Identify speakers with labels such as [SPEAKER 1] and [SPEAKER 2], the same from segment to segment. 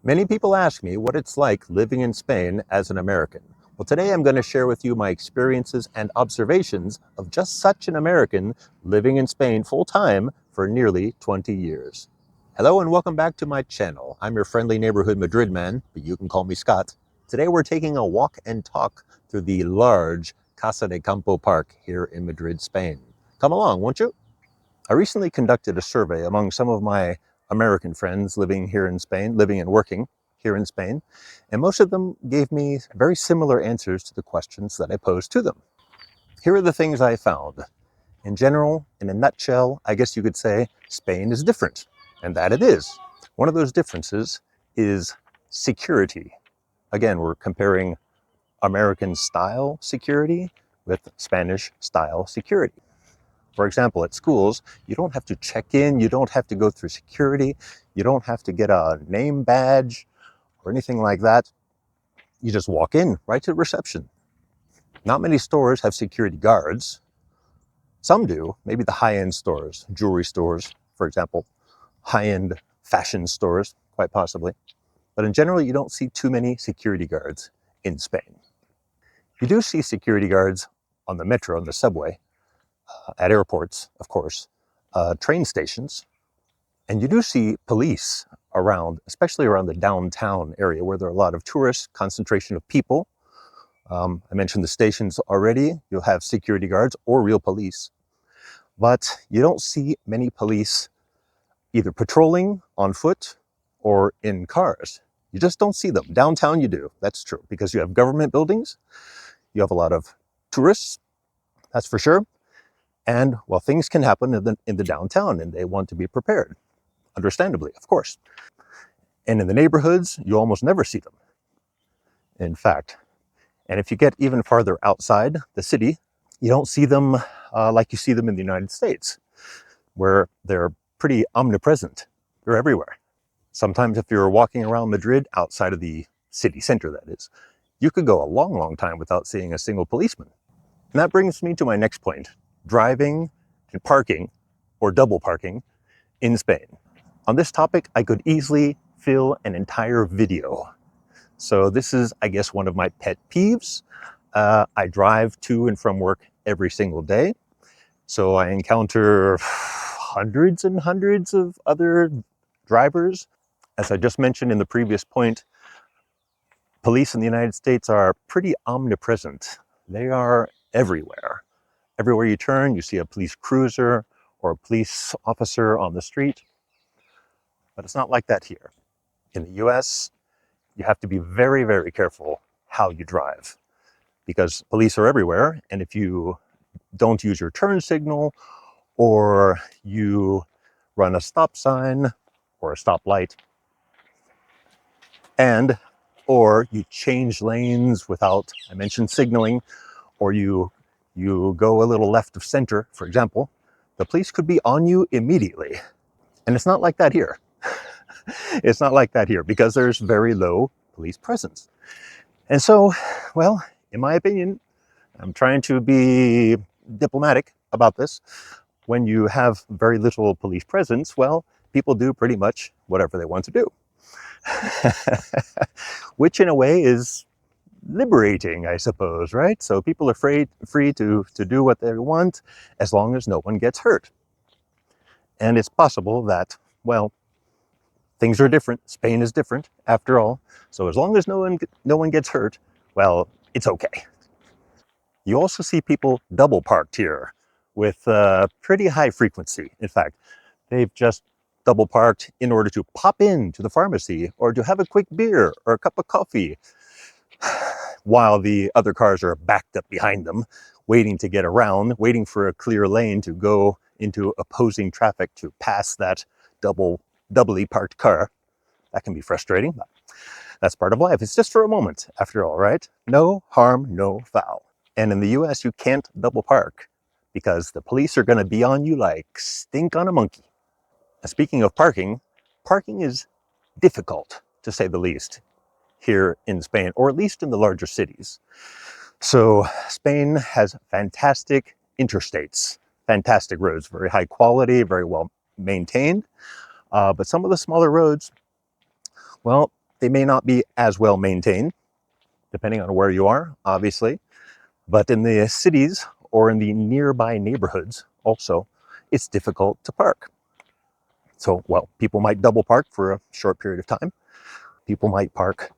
[SPEAKER 1] Many people ask me what it's like living in Spain as an American. Well, today I'm going to share with you my experiences and observations of just such an American living in Spain full-time for nearly 20 years. Hello and welcome back to my channel. I'm your friendly neighborhood Madrid man, but you can call me Scott. Today we're taking a walk and talk through the large Casa de Campo park here in Madrid, Spain. Come along, won't you? I recently conducted a survey among some of my American friends living here in Spain, living and working here in Spain, and most of them gave me very similar answers to the questions that I posed to them. Here are the things I found. In general, in a nutshell, I guess you could say Spain is different, and that it is. One of those differences is security. Again, we're comparing American style security with Spanish style security. For example, at schools, you don't have to check in, you don't have to go through security, you don't have to get a name badge or anything like that. You just walk in right to reception. Not many stores have security guards. Some do, maybe the high-end stores, jewelry stores, for example, high-end fashion stores, quite possibly. But in general, you don't see too many security guards in Spain. You do see security guards on the metro and the subway, at airports, of course, train stations, and you do see police around, especially around the downtown area where there are a lot of tourists, concentration of people. I mentioned the stations already. You'll have security guards or real police, but you don't see many police either patrolling on foot or in cars. You just don't see them. Downtown you do, that's true, because you have government buildings, you have a lot of tourists, that's for sure. And, well, things can happen in the downtown and they want to be prepared, understandably, of course. And in the neighborhoods, you almost never see them, in fact. And if you get even farther outside the city, you don't see them like you see them in the United States, where they're pretty omnipresent. They're everywhere. Sometimes if you're walking around Madrid, outside of the city center, that is, you could go a long, long time without seeing a single policeman. And that brings me to my next point. Driving and parking, or double parking, in Spain. On this topic, I could easily fill an entire video. So this is, I guess, one of my pet peeves. I drive to and from work every single day. So I encounter hundreds and hundreds of other drivers. As I just mentioned in the previous point, police in the United States are pretty omnipresent. They are everywhere. Everywhere you turn, you see a police cruiser or a police officer on the street. But it's not like that here. In the US, you have to be very, very careful how you drive because police are everywhere. And if you don't use your turn signal or you run a stop sign or a stoplight or you change lanes without, I mentioned signaling, or you go a little left of center, for example, the police could be on you immediately. And it's not like that here. It's not like that here because there's very low police presence. And so, well, in my opinion, I'm trying to be diplomatic about this. When you have very little police presence, well, people do pretty much whatever they want to do. Which in a way is liberating, I suppose, right? So people are free to do what they want as long as no one gets hurt. And it's possible that, well, things are different. Spain is different, after all. So as long as no one gets hurt, well, it's okay. You also see people double parked here with pretty high frequency. In fact, they've just double parked in order to pop in to the pharmacy or to have a quick beer or a cup of coffee while the other cars are backed up behind them, waiting to get around, waiting for a clear lane to go into opposing traffic to pass that doubly parked car. That can be frustrating, but that's part of life. It's just for a moment, after all, right? No harm, no foul. And in the US, you can't double park because the police are going to be on you like stink on a monkey. Now, speaking of parking, parking is difficult, to say the least, here in Spain, or at least in the larger cities. So Spain has fantastic interstates, fantastic roads, very high quality, very well maintained. But some of the smaller roads, well, They may not be as well maintained, depending on where you are, obviously. But in the cities or in the nearby neighborhoods, also, it's difficult to park. So, well, people might double park for a short period of time. People might park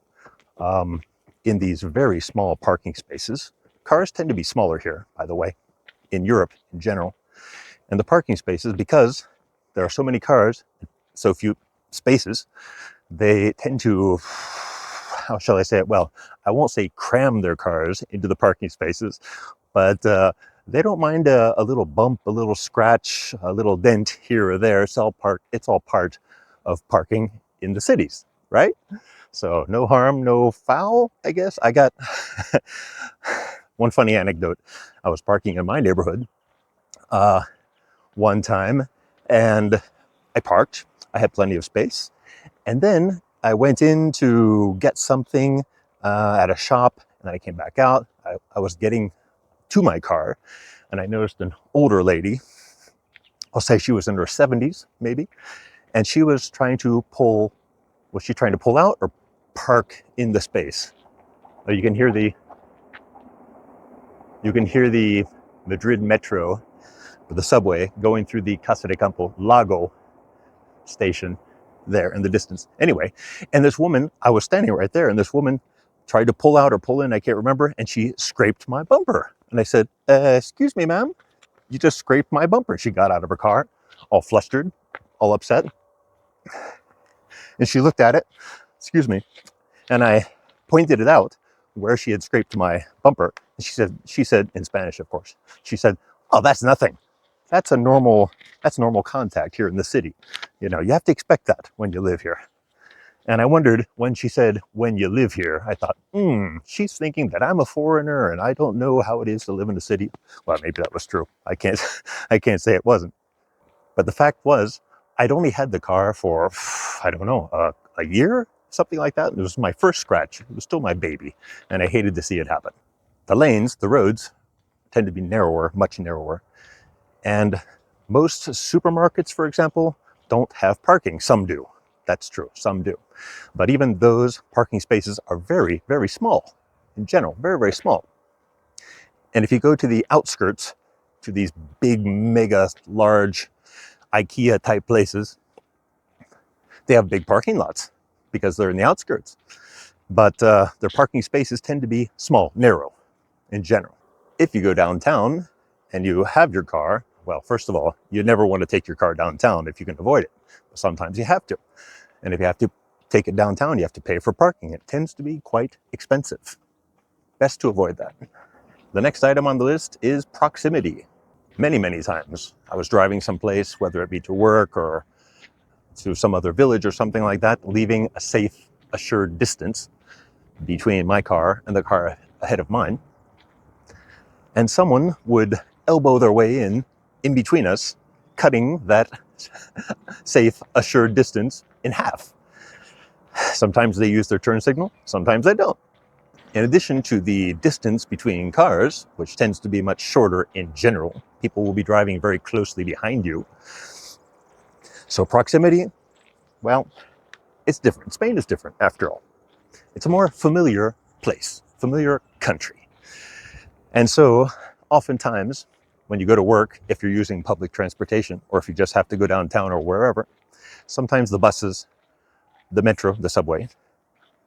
[SPEAKER 1] in these very small parking spaces. Cars tend to be smaller here, by the way, in Europe in general. And the parking spaces, because there are so many cars, so few spaces, they tend to, how shall I say it? Well, I won't say cram their cars into the parking spaces, but they don't mind a little bump, a little scratch, a little dent here or there. It's all part of parking in the cities, right? So no harm, no foul, I guess. I got one funny anecdote. I was parking in my neighborhood one time, and I parked. I had plenty of space. And then I went in to get something at a shop, and then I came back out. I was getting to my car, and I noticed an older lady. I'll say she was in her 70s, maybe. And she was trying to pull, was she trying to pull out or park in the space? You can hear the Madrid metro, the subway, going through the Casa de Campo Lago station there in the distance. Anyway, and this woman, I was standing right there, and this woman tried to pull out or pull in, I can't remember, and she scraped my bumper. And I said, excuse me, ma'am, you just scraped my bumper. She got out of her car, all flustered, all upset. And she looked at it, excuse me, and I pointed it out where she had scraped my bumper. And she said in Spanish, of course, she said, oh, that's nothing. That's normal contact here in the city. You know, you have to expect that when you live here. And I wondered, when she said, when you live here, I thought, she's thinking that I'm a foreigner and I don't know how it is to live in the city. Well, maybe that was true. I can't say it wasn't. But the fact was, I'd only had the car for, I don't know, a year, something like that. It was my first scratch. It was still my baby, and I hated to see it happen. The lanes, the roads, tend to be narrower, much narrower. And most supermarkets, for example, don't have parking. Some do. That's true. Some do. But even those parking spaces are very, very small. In general, very, very small. And if you go to the outskirts, to these big, mega, large IKEA type places, they have big parking lots because they're in the outskirts. But their parking spaces tend to be small, narrow in general. If you go downtown and you have your car, well, first of all, you never want to take your car downtown if you can avoid it. But sometimes you have to. And if you have to take it downtown, you have to pay for parking. It tends to be quite expensive. Best to avoid that. The next item on the list is proximity. Many, many times I was driving someplace, whether it be to work or to some other village or something like that, leaving a safe, assured distance between my car and the car ahead of mine. And someone would elbow their way in between us, cutting that safe, assured distance in half. Sometimes they use their turn signal, sometimes they don't. In addition to the distance between cars, which tends to be much shorter in general, people will be driving very closely behind you. So proximity, well, it's different. Spain is different, after all. It's a more familiar place, familiar country. And so oftentimes when you go to work, if you're using public transportation, or if you just have to go downtown or wherever, sometimes the buses, the metro, the subway,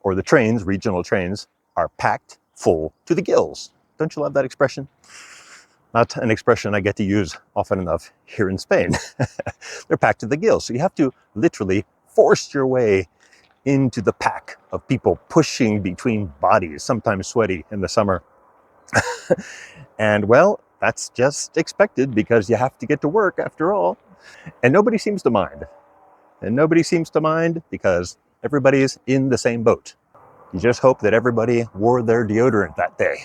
[SPEAKER 1] or the trains, regional trains, are packed full to the gills. Don't you love that expression? Not an expression I get to use often enough here in Spain. They're packed to the gills. So you have to literally force your way into the pack of people pushing between bodies, sometimes sweaty in the summer. And well, that's just expected because you have to get to work after all. And nobody seems to mind. And nobody seems to mind because everybody's in the same boat. You just hope that everybody wore their deodorant that day.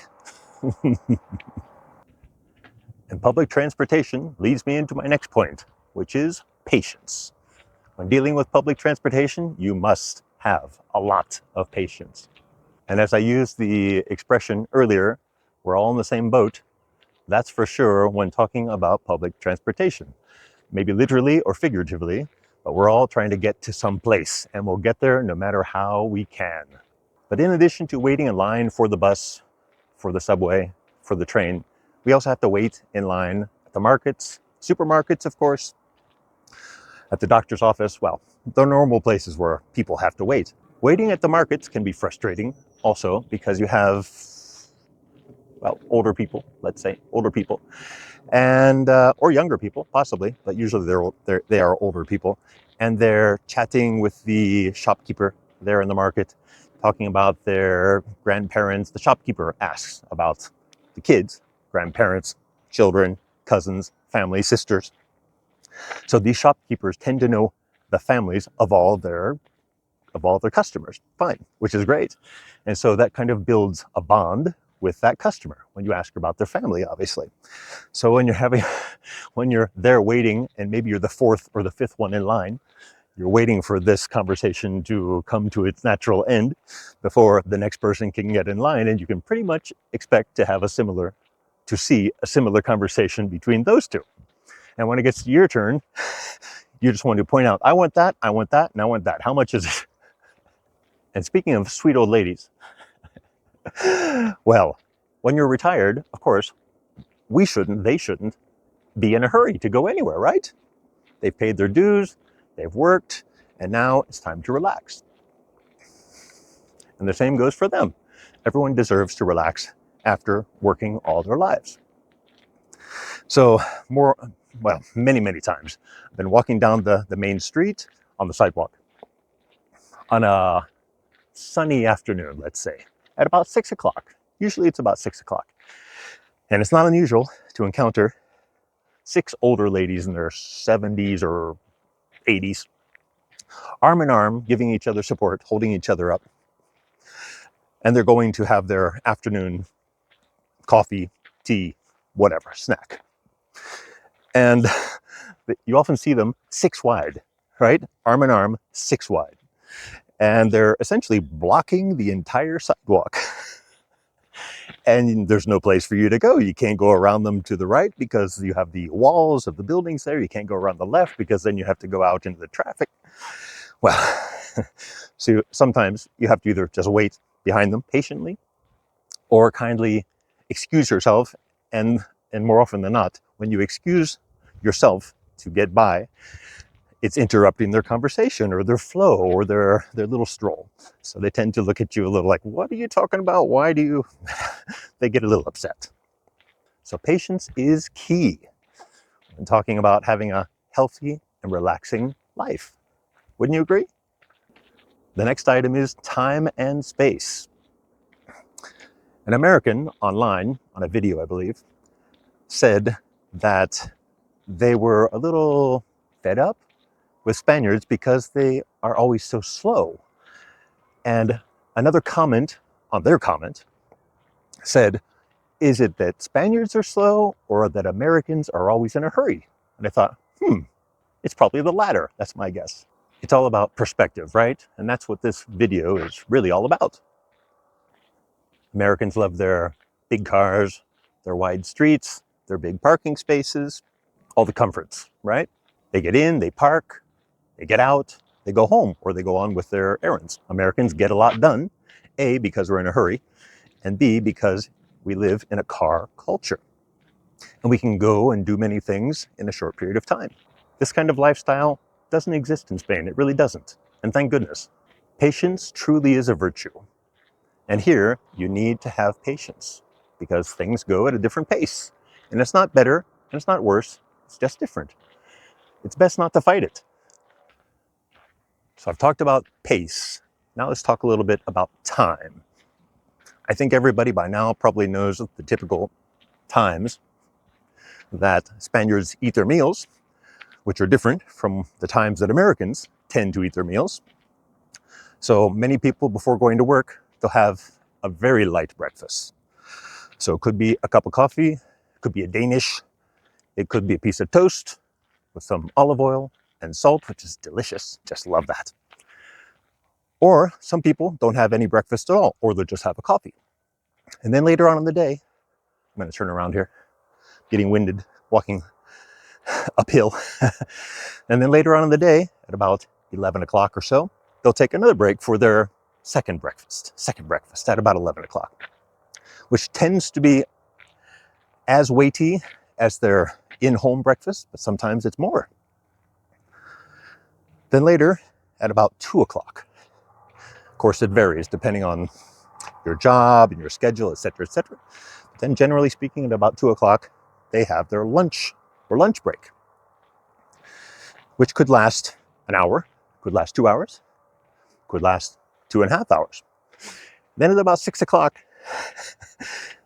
[SPEAKER 1] And public transportation leads me into my next point, which is patience. When dealing with public transportation, you must have a lot of patience. And as I used the expression earlier, we're all in the same boat. That's for sure when talking about public transportation. Maybe literally or figuratively, but we're all trying to get to some place, and we'll get there no matter how we can. But in addition to waiting in line for the bus, for the subway, for the train, we also have to wait in line at the markets, supermarkets, of course, at the doctor's office, well, the normal places where people have to wait. Waiting at the markets can be frustrating also because you have, well, older people, let's say, older people, and or younger people, possibly, but usually they are older people, and they're chatting with the shopkeeper there in the market, talking about their grandparents. The shopkeeper asks about the kids, grandparents, children, cousins, family, sisters. So these shopkeepers tend to know the families of all their customers. Fine, which is great. And so that kind of builds a bond with that customer when you ask about their family, obviously. So when you're there waiting, and maybe you're the fourth or the fifth one in line, you're waiting for this conversation to come to its natural end before the next person can get in line, and you can pretty much expect to see a similar conversation between those two. And when it gets to your turn, you just want to point out, I want that, and I want that. How much is it? And speaking of sweet old ladies, well, when you're retired, of course, they shouldn't be in a hurry to go anywhere, right? They've paid their dues, they've worked, and now it's time to relax. And the same goes for them. Everyone deserves to relax after working all their lives. So many times, I've been walking down the main street on the sidewalk on a sunny afternoon, let's say, at about 6 o'clock. Usually it's about 6 o'clock. And it's not unusual to encounter 6 older ladies in their 70s or 80s, arm in arm, giving each other support, holding each other up. And they're going to have their afternoon coffee, tea, whatever, snack. And you often see them 6 wide, right? Arm in arm, 6 wide. And they're essentially blocking the entire sidewalk. And there's no place for you to go. You can't go around them to the right because you have the walls of the buildings there. You can't go around the left because then you have to go out into the traffic. Well, so sometimes you have to either just wait behind them patiently or kindly excuse yourself. And more often than not, when you excuse yourself to get by, it's interrupting their conversation or their flow or their little stroll. So they tend to look at you a little like, what are you talking about? Why do you? They get a little upset. So patience is key when talking about having a healthy and relaxing life. Wouldn't you agree? The next item is time and space. An American online, on a video I believe, said that they were a little fed up with Spaniards because they are always so slow. And another comment on their comment said, is it that Spaniards are slow or that Americans are always in a hurry? And I thought, it's probably the latter. That's my guess. It's all about perspective, right? And that's what this video is really all about. Americans love their big cars, their wide streets, their big parking spaces, all the comforts, right? They get in, they park, they get out, they go home, or they go on with their errands. Americans get a lot done, A, because we're in a hurry, and B, because we live in a car culture. And we can go and do many things in a short period of time. This kind of lifestyle doesn't exist in Spain. It really doesn't. And thank goodness. Patience truly is a virtue. And here, you need to have patience because things go at a different pace. And it's not better, and it's not worse. It's just different. It's best not to fight it. So I've talked about pace. Now let's talk a little bit about time. I think everybody by now probably knows the typical times that Spaniards eat their meals, which are different from the times that Americans tend to eat their meals. So many people, before going to work, they'll have a very light breakfast. So it could be a cup of coffee, it could be a Danish, it could be a piece of toast with some olive oil and salt, which is delicious. Just love that. Or some people don't have any breakfast at all, or they'll just have a coffee. And then later on in the day, I'm going to turn around here, getting winded, walking uphill. And then later on in the day, at about 11 o'clock or so, they'll take another break for their second breakfast at about 11 o'clock, which tends to be as weighty as their in-home breakfast, but sometimes it's more. Then later, at about 2 o'clock, of course it varies depending on your job and your schedule, etc., etc. Then generally speaking, at about 2 o'clock, they have their lunch or lunch break, which could last an hour, could last 2 hours, could last 2.5 hours. Then at about 6 o'clock,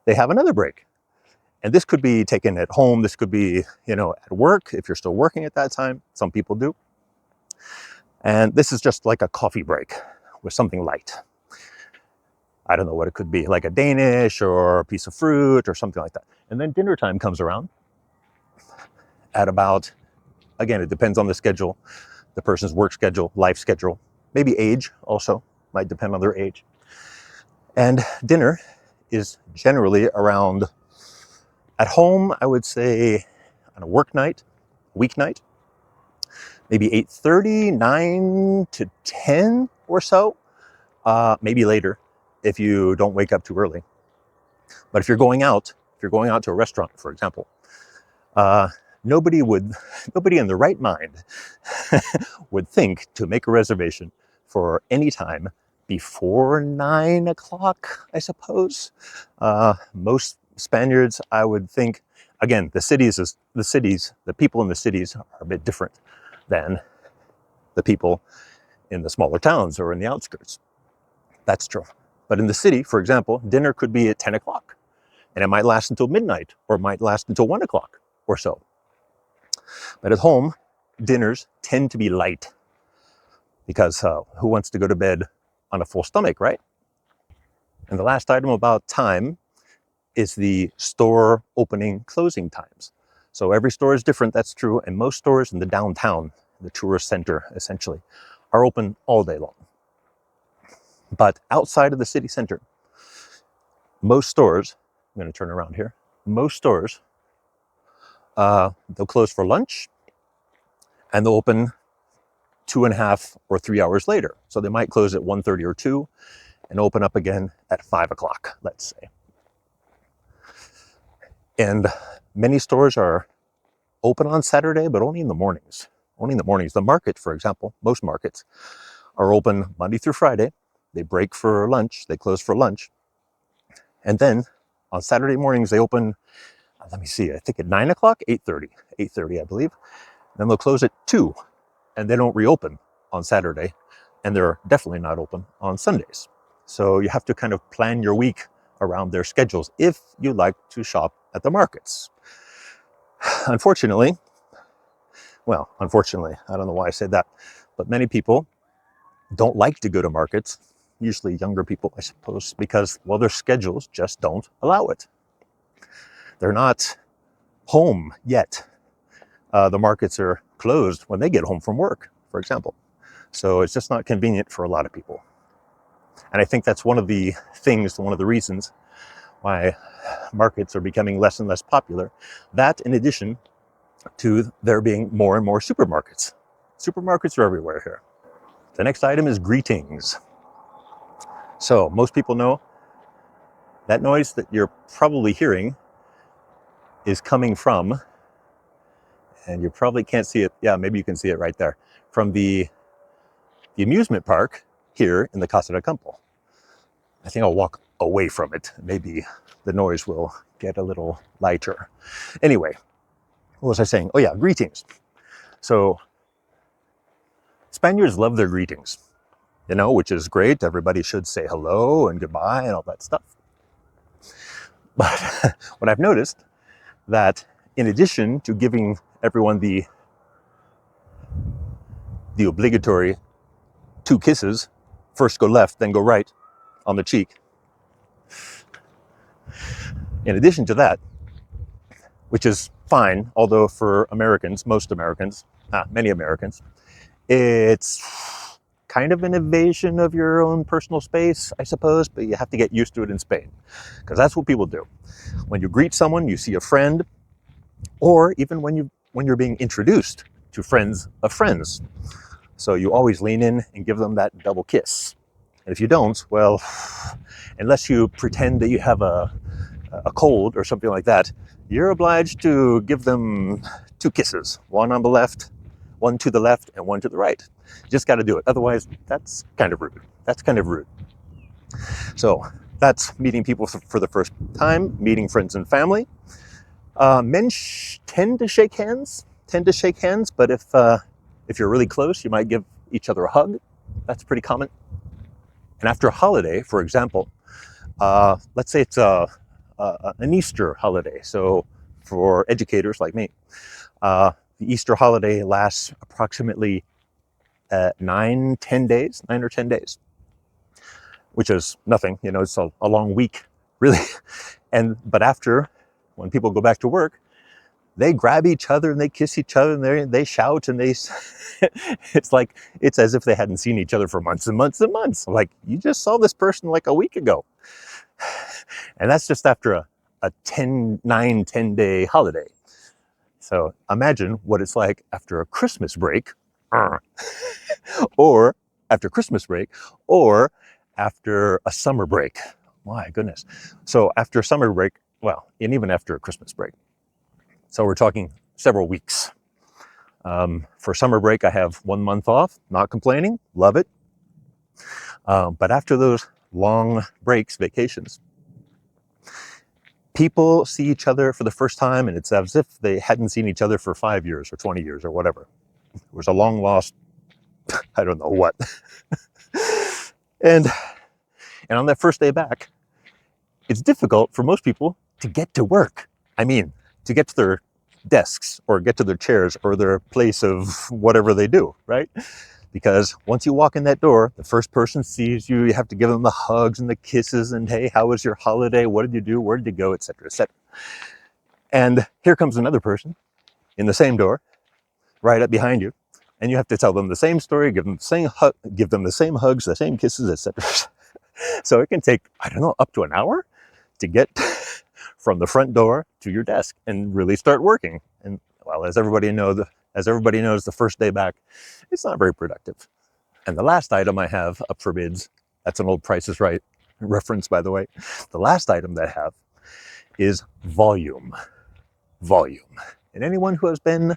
[SPEAKER 1] they have another break. And this could be taken at home. This could be, at work, if you're still working at that time. Some people do. And this is just like a coffee break with something light. I don't know what it could be, like a Danish or a piece of fruit or something like that. And then dinner time comes around at about, again, it depends on the schedule, the person's work schedule, life schedule, maybe age also, might depend on their age. And dinner is generally around, at home, I would say on a work night, weeknight, maybe 8:30, 9 to 10 or so, maybe later if you don't wake up too early. But if you're going out to a restaurant, for example, nobody in their right mind would think to make a reservation for any time before 9 o'clock, I suppose. Most Spaniards, I would think, again, the people in the cities are a bit different than the people in the smaller towns or in the outskirts. That's true. But in the city, for example, dinner could be at 10 o'clock, and it might last until midnight, or it might last until 1 o'clock or so. But at home, dinners tend to be light, because who wants to go to bed on a full stomach, right? And the last item about time is the store opening closing times. So every store is different, that's true, and most stores in the downtown, the tourist center essentially, are open all day long. But outside of the city center, most stores, I'm going to turn around here, most stores, they'll close for lunch and they'll open 2.5 or 3 hours later. So they might close at 1:30 or 2 and open up again at 5 o'clock, let's say. And many stores are open on Saturday, but only in the mornings. Only in the mornings. The market, for example, most markets are open Monday through Friday. They break for lunch, they close for lunch. And then on Saturday mornings, they open, let me see, I think at 9 o'clock, 8:30, I believe. Then they'll close at 2, and they don't reopen on Saturday. And they're definitely not open on Sundays. So you have to kind of plan your week around their schedules if you like to shop at the markets. Unfortunately, I don't know why I said that, but many people don't like to go to markets, usually younger people, I suppose, because, well, their schedules just don't allow it. They're not home yet. The markets are closed when they get home from work, for example. So it's just not convenient for a lot of people. And I think that's one of the reasons why markets are becoming less and less popular. That, in addition to there being more and more supermarkets. Supermarkets are everywhere here. The next item is greetings. So most people know that noise that you're probably hearing is coming from, and you probably can't see it. Yeah, maybe you can see it right there, from the amusement park here in the Casa de Campo. I think I'll walk away from it. Maybe the noise will get a little lighter. Anyway, what was I saying? Oh yeah, greetings. So Spaniards love their greetings, which is great. Everybody should say hello and goodbye and all that stuff. But what I've noticed, that in addition to giving everyone the obligatory 2 kisses, first go left, then go right, on the cheek. In addition to that, which is fine, although for Americans, many Americans, it's kind of an invasion of your own personal space, I suppose, but you have to get used to it in Spain, because that's what people do. When you greet someone, you see a friend, or even when when you're being introduced to friends of friends. So you always lean in and give them that double kiss. And if you don't, well, unless you pretend that you have a cold or something like that, you're obliged to give them 2 kisses, one on the left, one to the left, and one to the right. You just got to do it. Otherwise, that's kind of rude. That's kind of rude. So that's meeting people for the first time, meeting friends and family. Men tend to shake hands, but if you're really close, you might give each other a hug. That's pretty common. And after a holiday, for example, let's say it's an Easter holiday. So for educators like me, the Easter holiday lasts approximately 9 or 10 days, which is nothing. You know, it's a long week, really. But after, when people go back to work, they grab each other and they kiss each other and they shout and it's as if they hadn't seen each other for months and months and months. Like, you just saw this person like a week ago. And that's just after a 10-day holiday. So imagine what it's like after a Christmas break, or after Christmas break, or after a summer break. My goodness. So after a summer break, well, and even after a Christmas break. So we're talking several weeks. For summer break, I have 1 month off, not complaining, love it. But after those long breaks, vacations, people see each other for the first time, and it's as if they hadn't seen each other for 5 years or 20 years or whatever. It was a long lost, I don't know what. And on that first day back, it's difficult for most people to get to work. I mean, to get to their desks or get to their chairs or their place of whatever they do, right? Because once you walk in that door, the first person sees you, you have to give them the hugs and the kisses and, hey, how was your holiday? What did you do? Where did you go? Etc., etc. And here comes another person in the same door, right up behind you, and you have to tell them the same story, give them the same hugs, the same kisses, etc. So it can take, I don't know, up to an hour to get from the front door to your desk and really start working. And well, as everybody knows, the first day back, it's not very productive. And the last item I have up for bids, that's an old Price is Right reference, by the way. The last item that I have is volume. Volume. And anyone who has been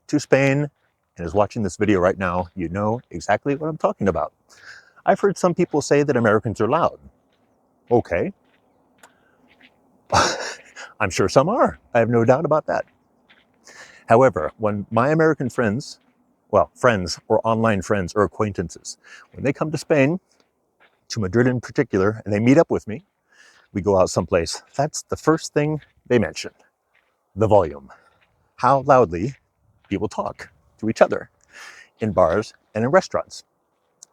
[SPEAKER 1] to Spain and is watching this video right now, you know exactly what I'm talking about. I've heard some people say that Americans are loud. Okay. I'm sure some are. I have no doubt about that. However, when my American friends, well, friends or online friends or acquaintances, when they come to Spain, to Madrid in particular, and they meet up with me, we go out someplace, that's the first thing they mention, the volume. How loudly people talk to each other in bars and in restaurants.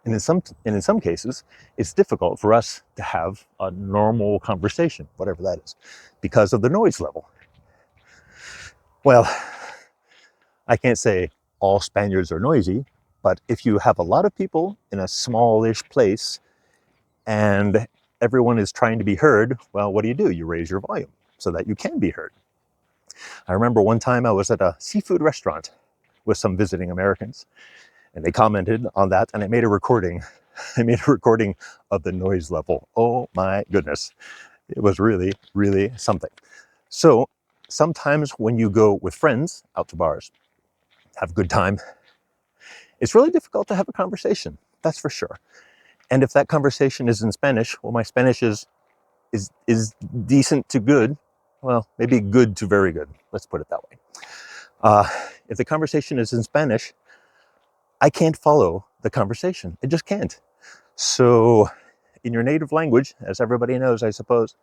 [SPEAKER 1] And in some cases, it's difficult for us to have a normal conversation, whatever that is, because of the noise level. Well, I can't say all Spaniards are noisy, but if you have a lot of people in a smallish place and everyone is trying to be heard, well, what do? You raise your volume so that you can be heard. I remember one time I was at a seafood restaurant with some visiting Americans, and they commented on that, and I made a recording. I made a recording of the noise level. Oh my goodness. It was really, really something. So sometimes when you go with friends out to bars, have a good time, it's really difficult to have a conversation. That's for sure. And if that conversation is in Spanish, well, my Spanish is decent to good. Well, maybe good to very good. Let's put it that way. If the conversation is in Spanish, I can't follow the conversation. I just can't. So in your native language, as everybody knows, I suppose,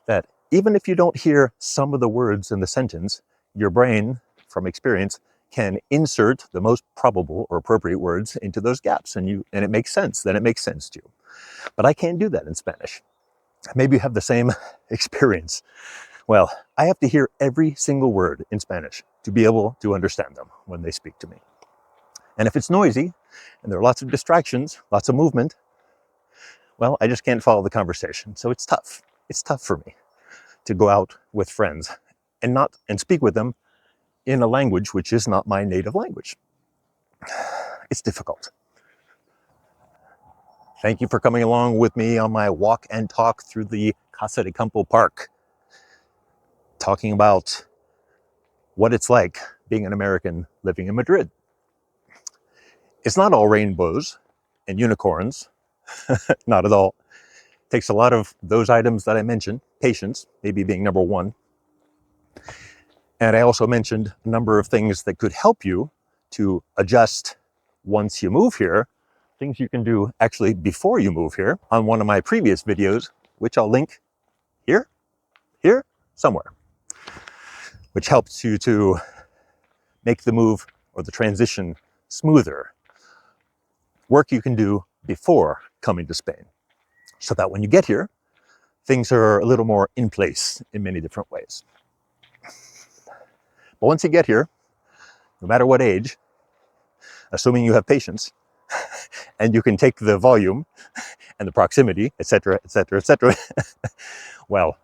[SPEAKER 1] that even if you don't hear some of the words in the sentence, your brain, from experience, can insert the most probable or appropriate words into those gaps, and it makes sense. Then it makes sense to you. But I can't do that in Spanish. Maybe you have the same experience. Well, I have to hear every single word in Spanish to be able to understand them when they speak to me. And if it's noisy, and there are lots of distractions, lots of movement, well, I just can't follow the conversation. So it's tough. It's tough for me to go out with friends and speak with them in a language which is not my native language. It's difficult. Thank you for coming along with me on my walk and talk through the Casa de Campo Park, talking about what it's like being an American living in Madrid. It's not all rainbows and unicorns, not at all. It takes a lot of those items that I mentioned, patience, maybe being number one. And I also mentioned a number of things that could help you to adjust once you move here, things you can do actually before you move here on one of my previous videos, which I'll link here, somewhere, which helps you to make the move or the transition smoother. Work you can do before coming to Spain, so that when you get here, things are a little more in place in many different ways. But once you get here, no matter what age, assuming you have patience, and you can take the volume and the proximity, etc., etc., etc., well,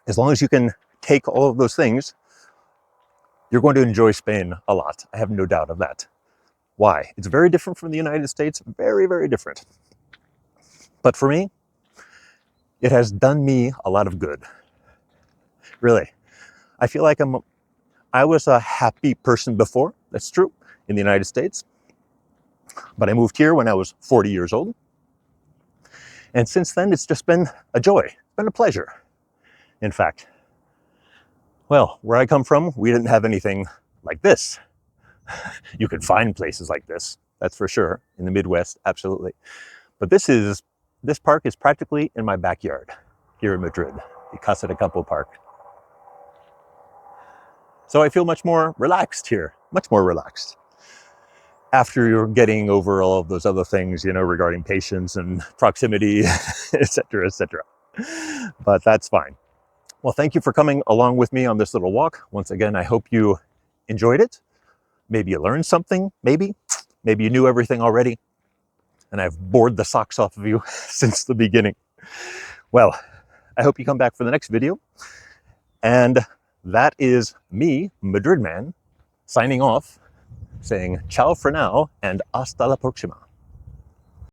[SPEAKER 1] as long as you can take all of those things, you're going to enjoy Spain a lot. I have no doubt of that. Why? It's very different from the United States, very, very different. But for me, it has done me a lot of good. Really. I feel like I was a happy person before, that's true, in the United States. But I moved here when I was 40 years old. And since then, it's just been a joy. It's been a pleasure, in fact. Well, where I come from, we didn't have anything like this. You could find places like this, that's for sure, in the Midwest, absolutely. But this park is practically in my backyard here in Madrid, the Casa de Campo Park. So I feel much more relaxed here, much more relaxed. After you're getting over all of those other things, you know, regarding patience and proximity, etc., etc. But that's fine. Well, thank you for coming along with me on this little walk. Once again, I hope you enjoyed it. Maybe you learned something, maybe you knew everything already, and I've bored the socks off of you since the beginning. Well, I hope you come back for the next video. And that is me, Madrid Man, signing off, saying ciao for now and hasta la próxima.